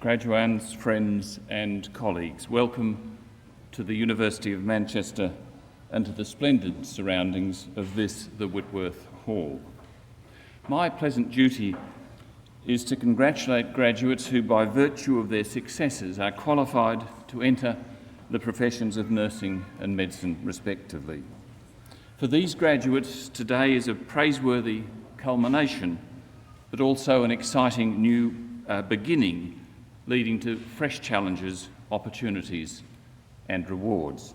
Graduands, friends and colleagues, welcome to the University of Manchester and to the splendid surroundings of this, the Whitworth Hall. My pleasant duty is to congratulate graduates who, by virtue of their successes, are qualified to enter the professions of nursing and medicine respectively. For these graduates, today is a praiseworthy culmination, but also an exciting new beginning, leading to fresh challenges, opportunities and rewards.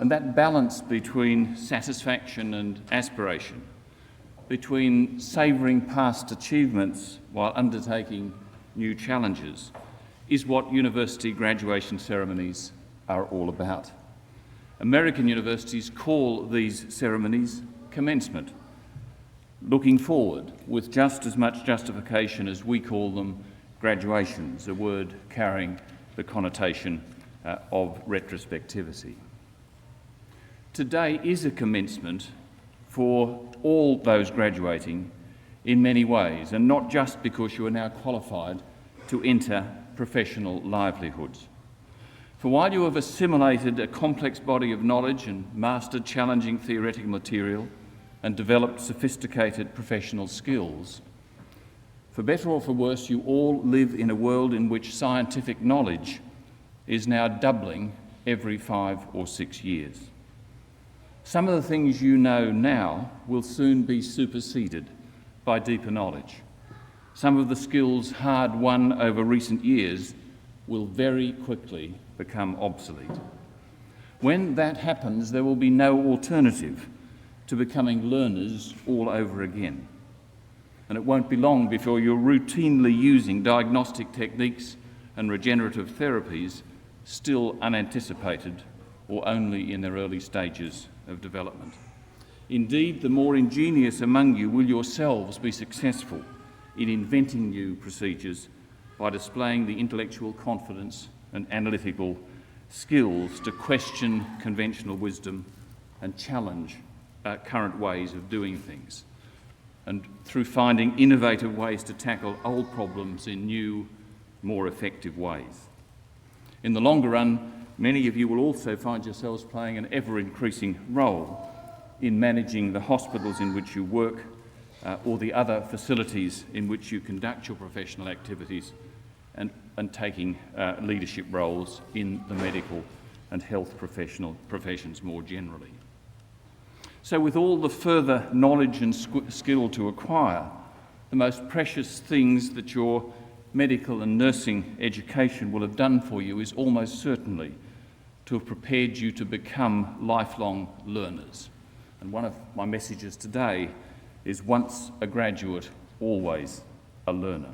And that balance between satisfaction and aspiration, between savouring past achievements while undertaking new challenges, is what university graduation ceremonies are all about. American universities call these ceremonies commencement, looking forward with just as much justification as we call them graduations, a word carrying the connotation of retrospectivity. Today is a commencement for all those graduating in many ways, and not just because you are now qualified to enter professional livelihoods. For while you have assimilated a complex body of knowledge and mastered challenging theoretical material and developed sophisticated professional skills, for better or for worse, you all live in a world in which scientific knowledge is now doubling every 5 or 6 years. Some of the things you know now will soon be superseded by deeper knowledge. Some of the skills hard won over recent years will very quickly become obsolete. When that happens, there will be no alternative to becoming learners all over again. And it won't be long before you're routinely using diagnostic techniques and regenerative therapies still unanticipated or only in their early stages of development. Indeed, the more ingenious among you will yourselves be successful in inventing new procedures by displaying the intellectual confidence and analytical skills to question conventional wisdom and challenge current ways of doing things. and through finding innovative ways to tackle old problems in new, more effective ways. In the longer run, many of you will also find yourselves playing an ever-increasing role in managing the hospitals in which you work or the other facilities in which you conduct your professional activities and taking leadership roles in the medical and health professions more generally. So with all the further knowledge and skill to acquire, the most precious things that your medical and nursing education will have done for you is almost certainly to have prepared you to become lifelong learners. And one of my messages today is once a graduate, always a learner.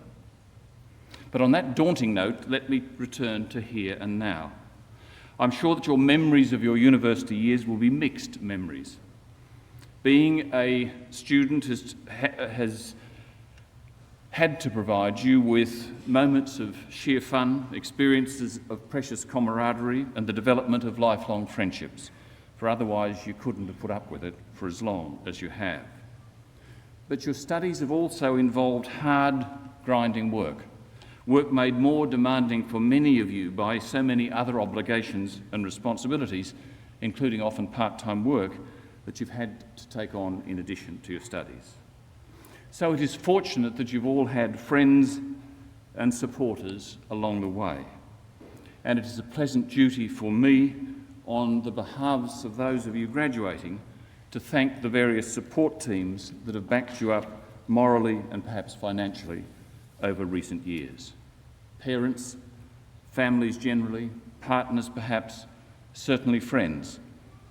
But on that daunting note, let me return to here and now. I'm sure that your memories of your university years will be mixed memories. Being a student has had to provide you with moments of sheer fun, experiences of precious camaraderie, and the development of lifelong friendships, for otherwise you couldn't have put up with it for as long as you have. But your studies have also involved hard, grinding work made more demanding for many of you by so many other obligations and responsibilities, including often part-time work, that you've had to take on in addition to your studies. So it is fortunate that you've all had friends and supporters along the way. And it is a pleasant duty for me, on the behalves of those of you graduating, to thank the various support teams that have backed you up morally and perhaps financially over recent years. Parents, families generally, partners perhaps, certainly friends.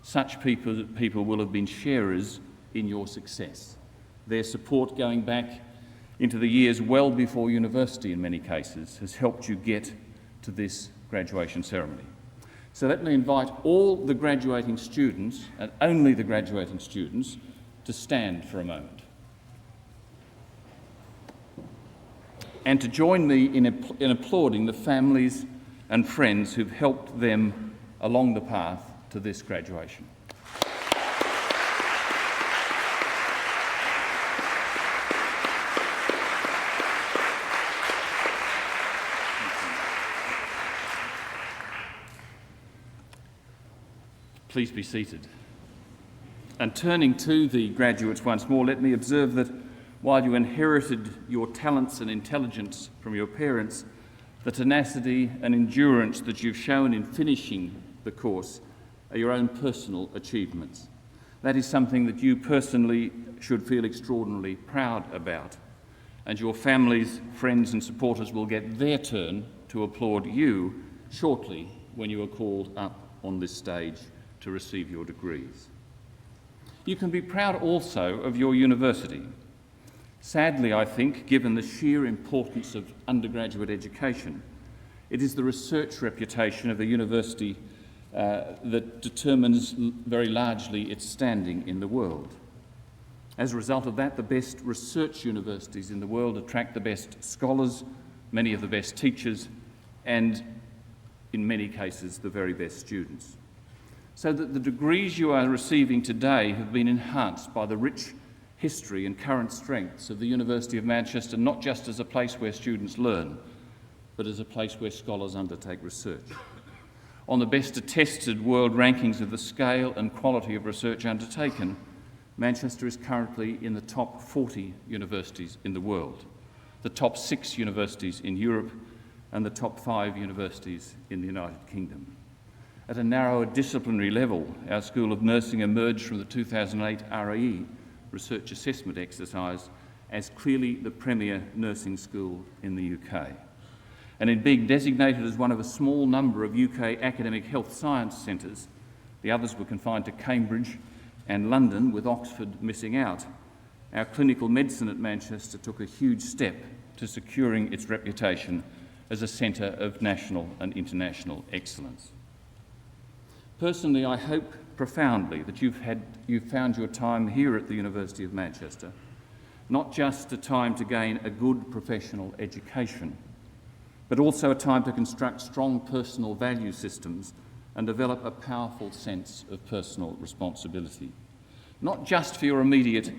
Such people will have been sharers in your success. Their support going back into the years well before university in many cases has helped you get to this graduation ceremony. So let me invite all the graduating students, and only the graduating students, to stand for a moment. And to join me in applauding the families and friends who've helped them along the path to this graduation. Please be seated. And turning to the graduates once more, let me observe that while you inherited your talents and intelligence from your parents, the tenacity and endurance that you've shown in finishing the course are your own personal achievements. That is something that you personally should feel extraordinarily proud about. And your families, friends and supporters will get their turn to applaud you shortly when you are called up on this stage to receive your degrees. You can be proud also of your university. Sadly, I think, given the sheer importance of undergraduate education, it is the research reputation of the university that determines very largely its standing in the world. As a result of that, the best research universities in the world attract the best scholars, many of the best teachers, and in many cases, the very best students. So that the degrees you are receiving today have been enhanced by the rich history and current strengths of the University of Manchester, not just as a place where students learn, but as a place where scholars undertake research. On the best attested world rankings of the scale and quality of research undertaken, Manchester is currently in the top 40 universities in the world, the top 6 universities in Europe, and the top 5 universities in the United Kingdom. At a narrower disciplinary level, our School of Nursing emerged from the 2008 RAE research assessment exercise as clearly the premier nursing school in the UK. And in being designated as one of a small number of UK academic health science centres, the others were confined to Cambridge and London, with Oxford missing out, our clinical medicine at Manchester took a huge step to securing its reputation as a centre of national and international excellence. Personally, I hope profoundly that you've found your time here at the University of Manchester not just a time to gain a good professional education, but also a time to construct strong personal value systems and develop a powerful sense of personal responsibility, not just for your immediate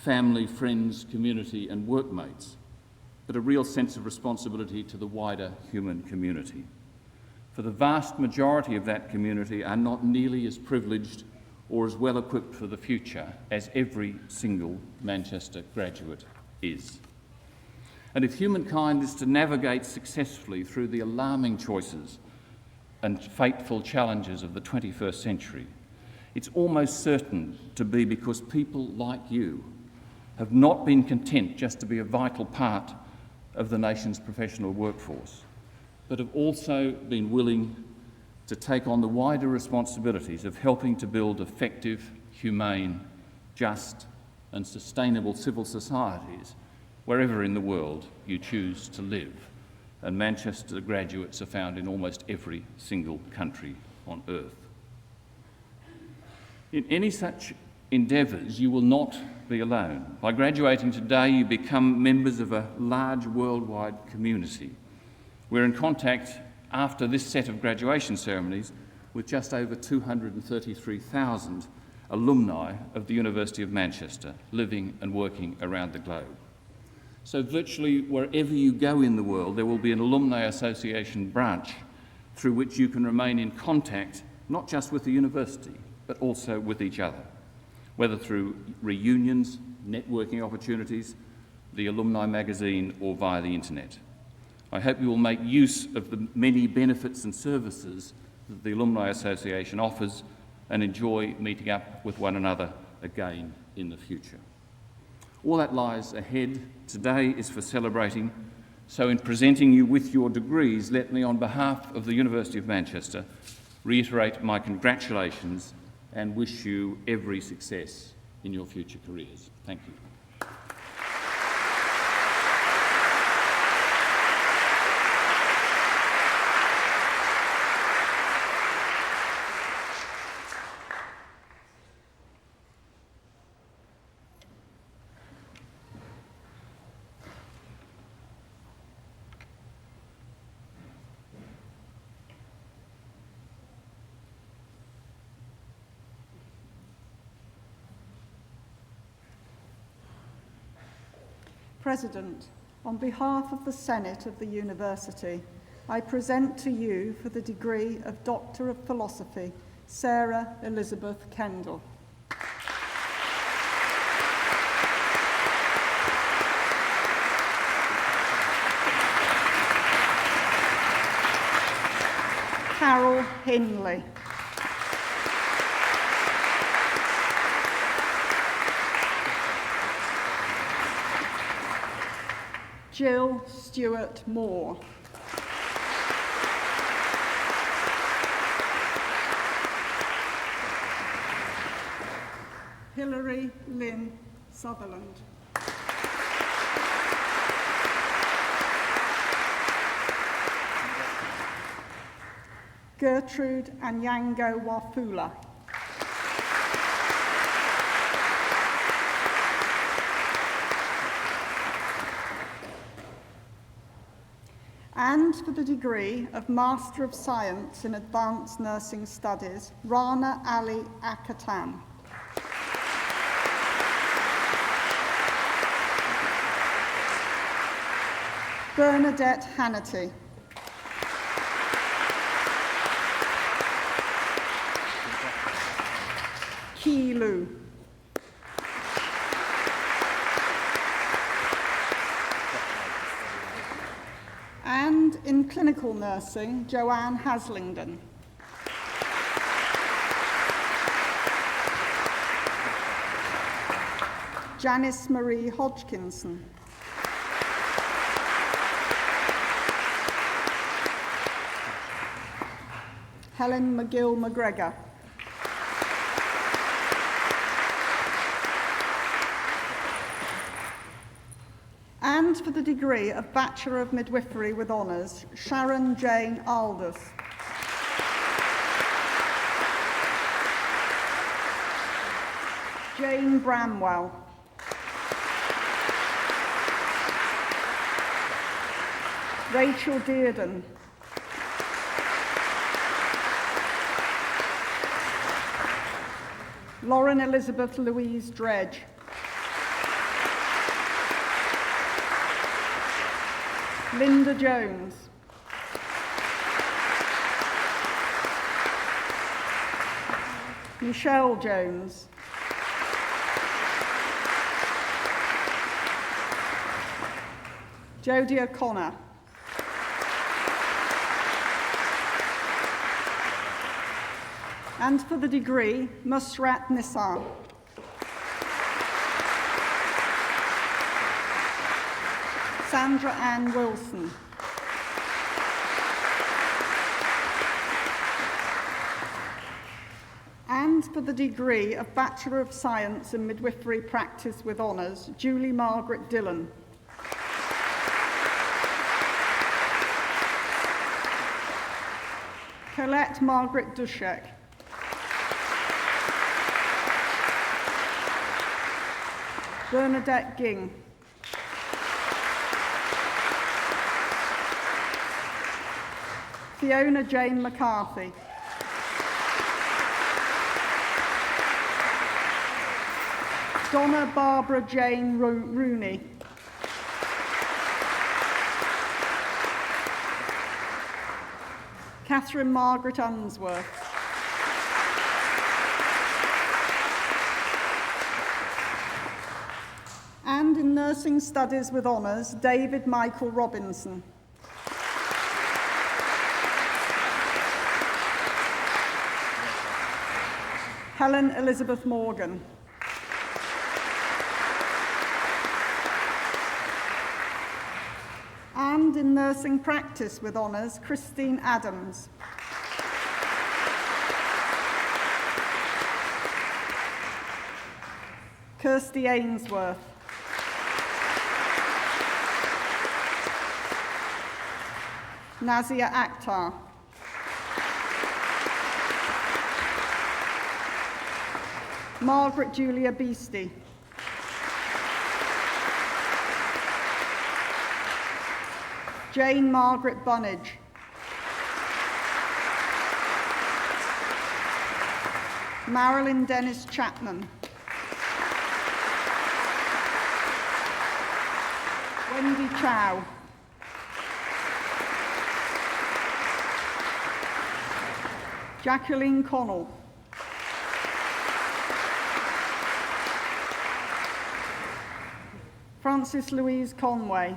family, friends, community and workmates, but a real sense of responsibility to the wider human community. For the vast majority of that community are not nearly as privileged or as well equipped for the future as every single Manchester graduate is. And if humankind is to navigate successfully through the alarming choices and fateful challenges of the 21st century, it's almost certain to be because people like you have not been content just to be a vital part of the nation's professional workforce, but have also been willing to take on the wider responsibilities of helping to build effective, humane, just and sustainable civil societies wherever in the world you choose to live. And Manchester graduates are found in almost every single country on earth. In any such endeavours, you will not be alone. By graduating today, you become members of a large worldwide community. We're in contact after this set of graduation ceremonies with just over 233,000 alumni of the University of Manchester living and working around the globe. So virtually wherever you go in the world, there will be an Alumni Association branch through which you can remain in contact, not just with the university, but also with each other, whether through reunions, networking opportunities, the alumni magazine, or via the internet. I hope you will make use of the many benefits and services that the Alumni Association offers and enjoy meeting up with one another again in the future. All that lies ahead. Today is for celebrating, so in presenting you with your degrees, let me, on behalf of the University of Manchester, reiterate my congratulations and wish you every success in your future careers. Thank you. President, on behalf of the Senate of the University, I present to you for the degree of Doctor of Philosophy, Sarah Elizabeth Kendall. Carol Hindley. Jill Stewart Moore. Hilary Lynn Sutherland. Gertrude Anyango Wafula. And for the degree of Master of Science in Advanced Nursing Studies, Rana Ali Akatan. Bernadette Hannity. Ki Lu. And in clinical nursing, Joanne Haslingden. Janice Marie Hodgkinson. Helen McGill McGregor. And for the degree of Bachelor of Midwifery with Honours, Sharon Jane Aldous. Jane Bramwell. Rachel Dearden. Lauren Elizabeth Louise Dredge. Linda Jones. Michelle Jones. Jodie O'Connor. And for the degree, Musrat Nisar. Sandra Ann Wilson. And for the degree of Bachelor of Science in Midwifery Practice with Honours, Julie Margaret Dillon. Colette Margaret Dushek. Bernadette Ging. Fiona Jane McCarthy. Donna Barbara Jane Rooney. Catherine Margaret Unsworth. And in Nursing Studies with Honours, David Michael Robinson. Helen Elizabeth Morgan. And in Nursing Practice with Honours, Christine Adams. Kirsty Ainsworth. Nazia Akhtar. Margaret Julia Beastie. Jane Margaret Bunnage. Marilyn Dennis Chapman. Wendy Chow. Jacqueline Connell. Frances Louise Conway.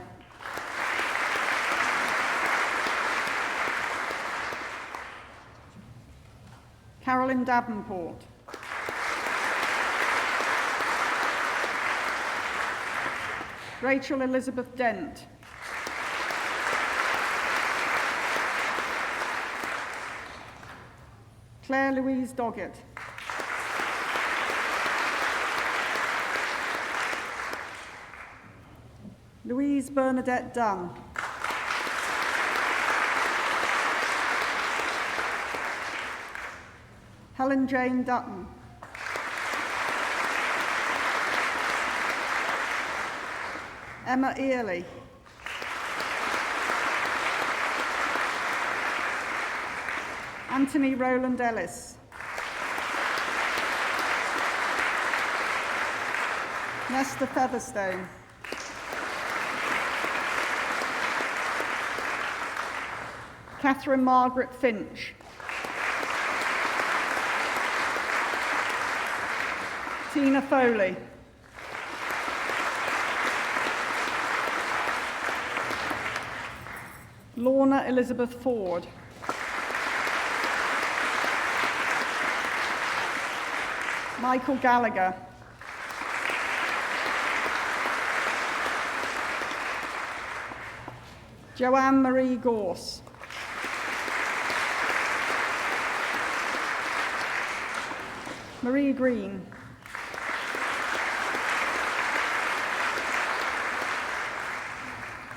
Carolyn Davenport. Rachel Elizabeth Dent. Claire Louise Doggett. Louise Bernadette Dunn. Helen Jane Dutton. Emma Earley. Anthony Rowland Ellis. Nesta Featherstone. Catherine Margaret Finch. Tina Foley. Lorna Elizabeth Ford. Michael Gallagher. Joanne Marie Gorse. Marie Green.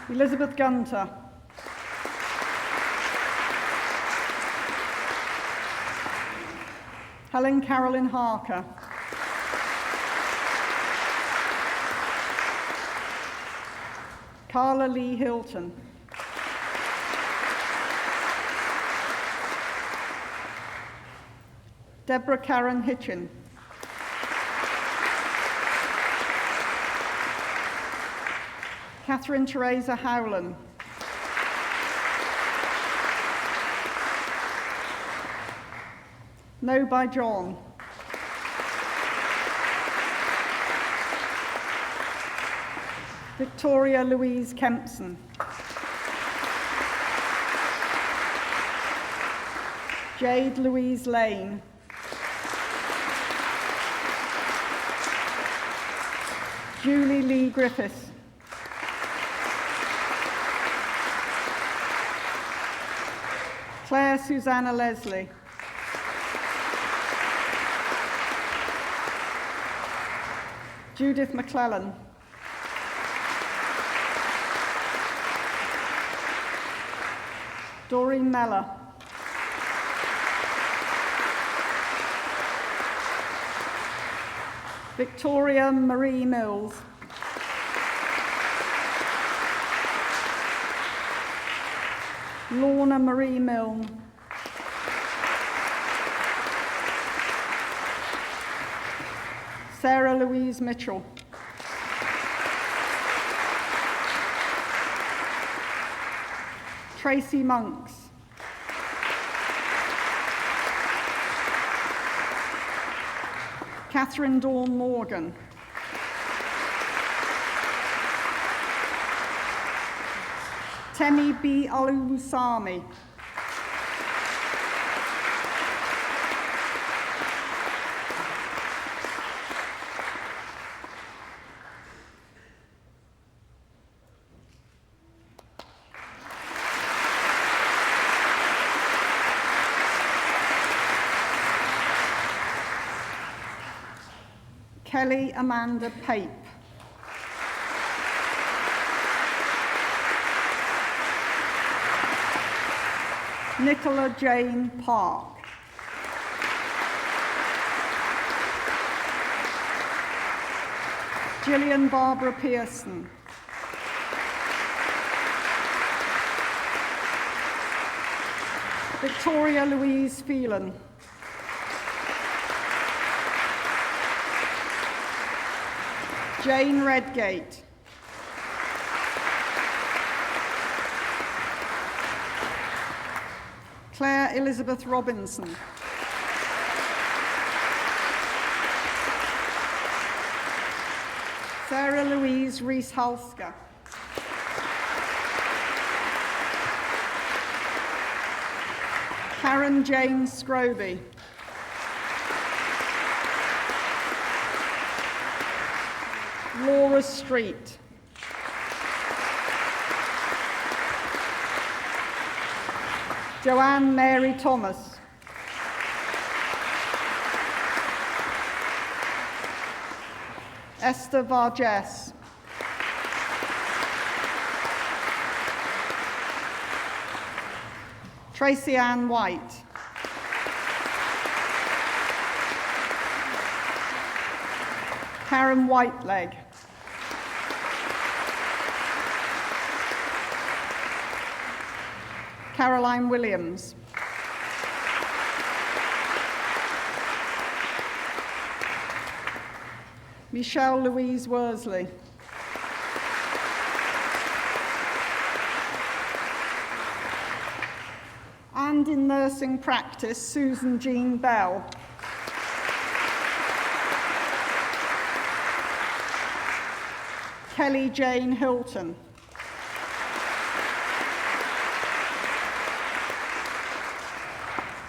Elizabeth Gunter. Helen Carolyn Harker. Carla Lee Hilton. Deborah Karen Hitchin. Catherine Teresa Howland. No by John. Victoria Louise Kempson. Jade Louise Lane. Julie Lee Griffiths. Claire Susanna Leslie. Judith McClellan. Doreen Meller. Victoria Marie Mills. Lorna Marie Milne. Sarah Louise Mitchell. Tracy Monks. Catherine Dawn Morgan. Temi B. Alusami. Kelly Amanda Pape. Nicola Jane Park. Gillian Barbara Pearson. Victoria Louise Phelan. Jane Redgate. Claire Elizabeth Robinson. Sarah Louise Rees-Halska. Karen Jane Scroby. Laura Street. Joanne Mary Thomas. Esther Vargess. Tracy Ann White. Karen Whiteleg. Caroline Williams. Michelle Louise Worsley. And in nursing practice, Susan Jean Bell. Kelly Jane Hilton.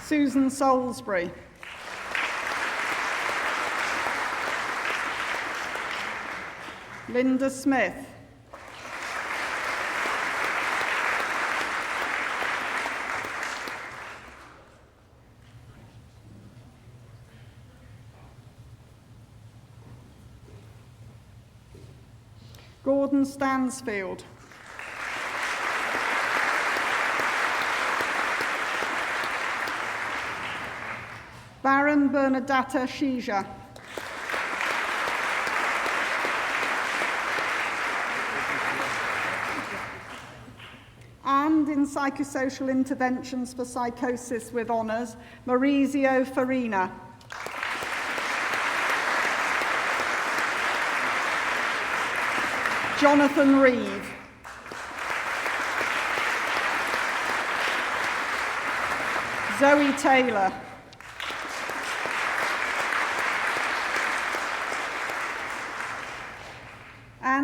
Susan Salisbury. Linda Smith. Gordon Stansfield. Baron Bernadetta Shija. And in psychosocial interventions for psychosis with honours, Maurizio Farina. Jonathan Reeve. Zoe Taylor.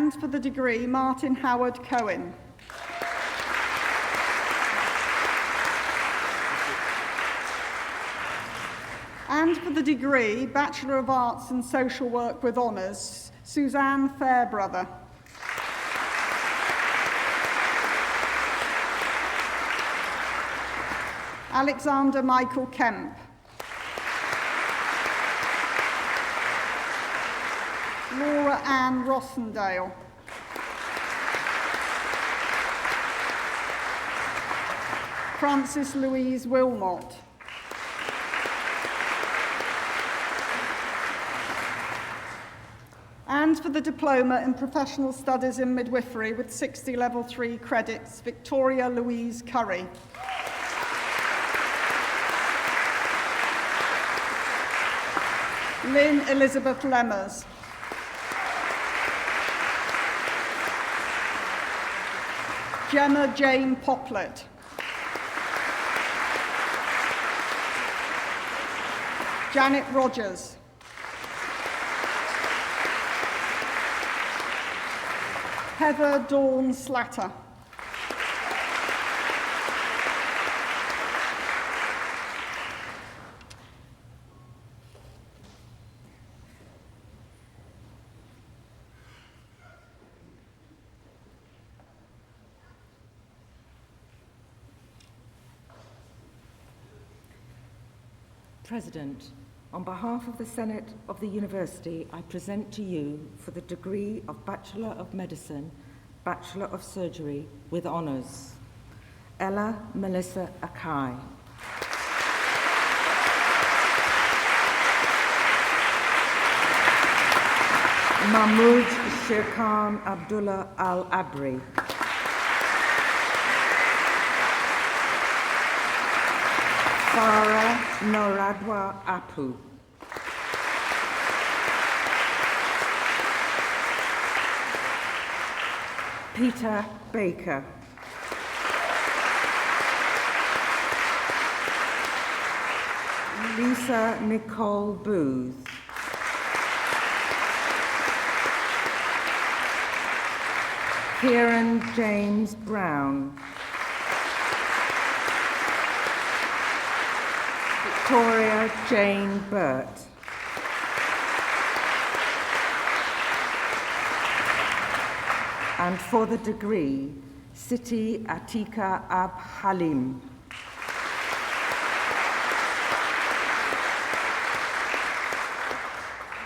And for the degree, Martin Howard Cohen. And for the degree, Bachelor of Arts in Social Work with Honours, Suzanne Fairbrother. Alexander Michael Kemp. Laura Ann Rossendale. Frances Louise Wilmot. And for the Diploma in Professional Studies in Midwifery with 60 Level 3 credits, Victoria Louise Curry. Lynn Elizabeth Lemmers. Gemma Jane Poplet. Janet Rogers. Heather Dawn Slatter. President, on behalf of the Senate of the University, I present to you for the degree of Bachelor of Medicine, Bachelor of Surgery with Honours, Ella Melissa Akai. Mahmoud Shirkan Abdullah Al-Abri. Farah Noradwa Apu. Peter Baker. Lisa Nicole Booth. Kieran James Brown. Victoria Jane Burt. And for the degree, Siti Atika Ab Halim.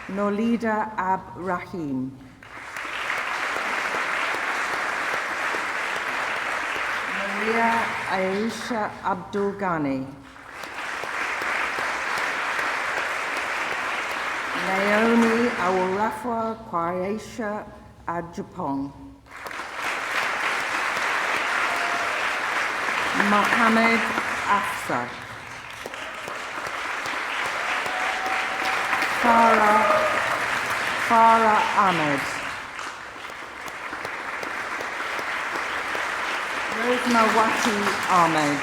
Nolida Ab Rahim. Maria Aisha Abdul Ghani. Naomi Awurafa Kwaisha Adjupong. Mohammed Afsa. Farah Ahmed. Rosmawati Ahmed.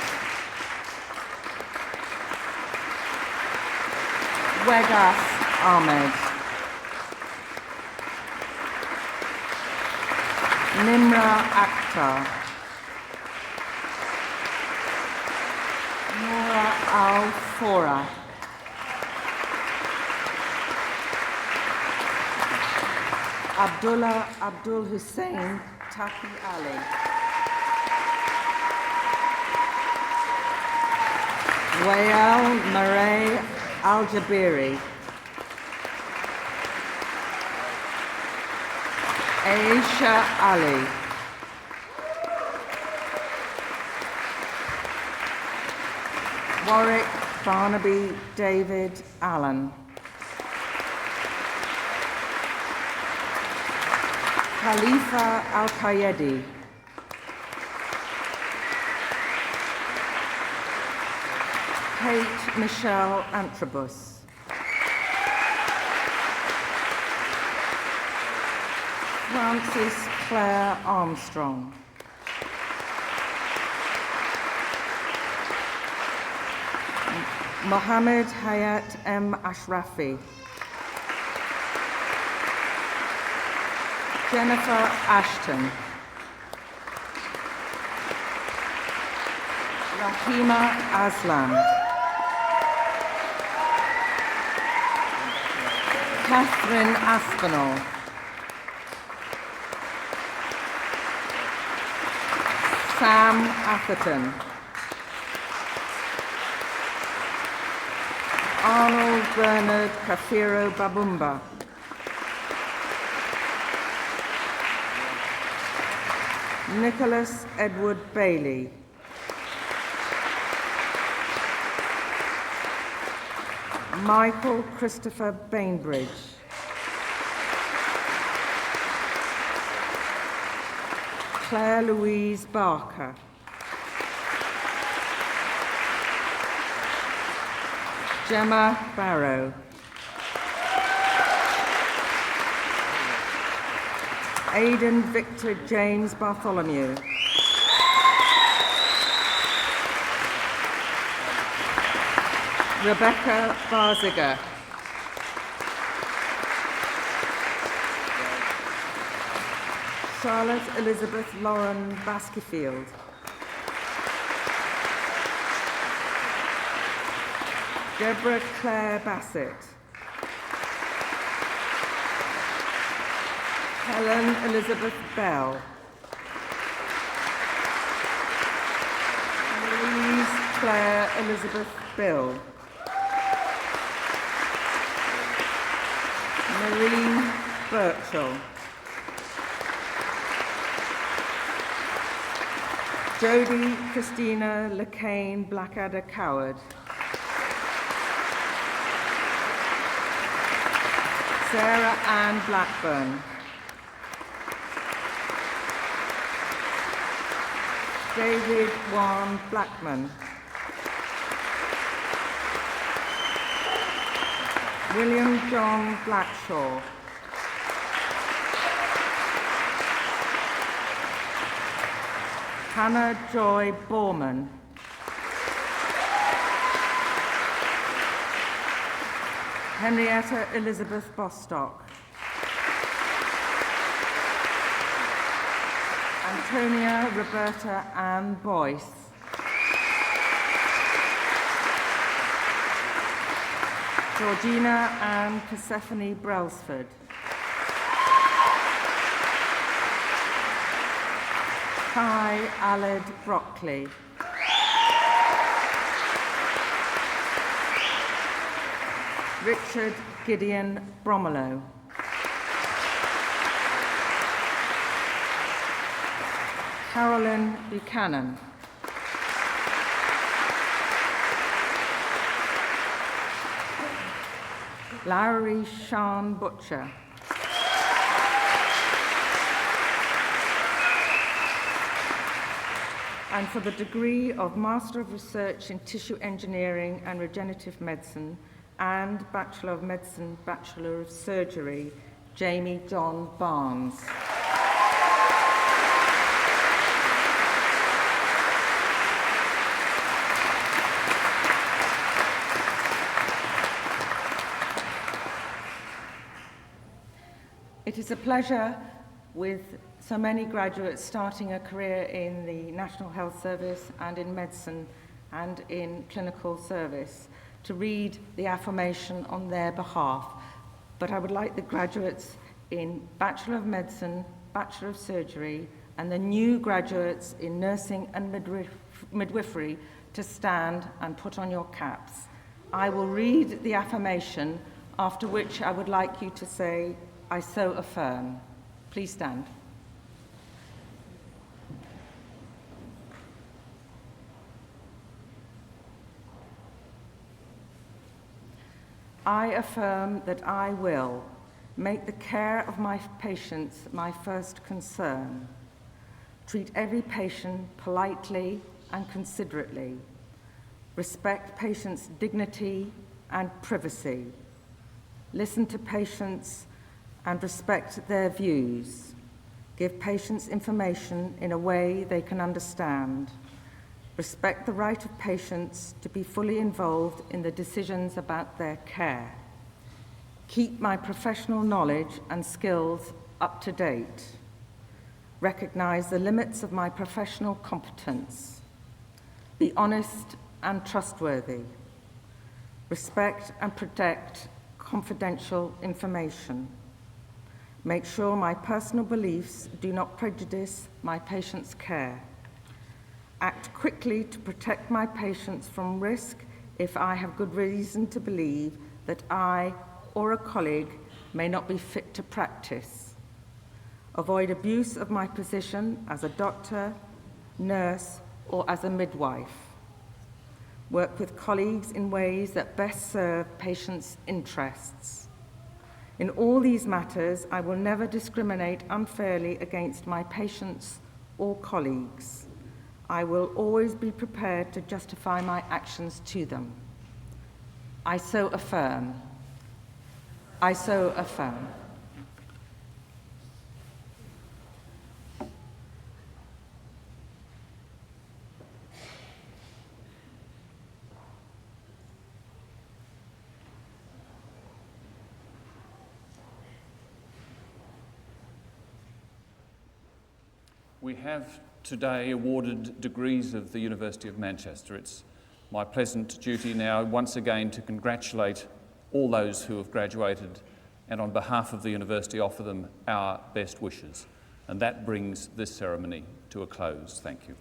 Wegas Ahmed. Nimra Akhtar. Nora Al-Fora. Abdullah Abdul Hussein Taki Ali. Wael Murray Al-Jabiri. Aisha Ali. Warwick Barnaby David Allen. Khalifa Al-Qayedi. Kate Michelle Antrobus. Frances Claire Armstrong. Mohammed Hayat M. Ashrafi. Jennifer Ashton. Rahima Aslam. Catherine Aspinall. Sam Atherton. Arnold Bernard Kafiro Babumba. Nicholas Edward Bailey. Michael Christopher Bainbridge. Claire Louise Barker. Gemma Barrow. Aidan Victor James Bartholomew. Rebecca Barziger. Charlotte Elizabeth Lauren Baskerfield. Deborah Claire Bassett. Helen Elizabeth Bell. Louise Claire Elizabeth Bill. Maureen Birchall. Jodie Christina LeCain Blackadder Coward. Sarah Ann Blackburn. David Juan Blackman. William John Blackshaw. Hannah Joy Borman. Henrietta Elizabeth Bostock. Antonia Roberta Ann Boyce. Georgina Ann Persephone Brailsford. Kai Aled Brockley. Richard Gideon Bromelow. Carolyn Buchanan. Lowry Sean Butcher. And for the degree of Master of Research in Tissue Engineering and Regenerative Medicine and Bachelor of Medicine, Bachelor of Surgery, Jamie John Barnes. It is a pleasure, with so many graduates starting a career in the National Health Service and in medicine and in clinical service, to read the affirmation on their behalf. But I would like the graduates in Bachelor of Medicine, Bachelor of Surgery, and the new graduates in Nursing and Midwifery to stand and put on your caps. I will read the affirmation, after which I would like you to say, "I so affirm." Please stand. I affirm that I will make the care of my patients my first concern, treat every patient politely and considerately, respect patients' dignity and privacy, listen to patients and respect their views, give patients information in a way they can understand, respect the right of patients to be fully involved in the decisions about their care, keep my professional knowledge and skills up to date, recognise the limits of my professional competence, be honest and trustworthy, respect and protect confidential information, make sure my personal beliefs do not prejudice my patients' care, act quickly to protect my patients from risk if I have good reason to believe that I or a colleague may not be fit to practice, avoid abuse of my position as a doctor, nurse, or as a midwife, work with colleagues in ways that best serve patients' interests. In all these matters, I will never discriminate unfairly against my patients or colleagues. I will always be prepared to justify my actions to them. I so affirm. I so affirm. We have today awarded degrees of the University of Manchester. It's my pleasant duty now once again to congratulate all those who have graduated and on behalf of the university offer them our best wishes. And that brings this ceremony to a close. Thank you.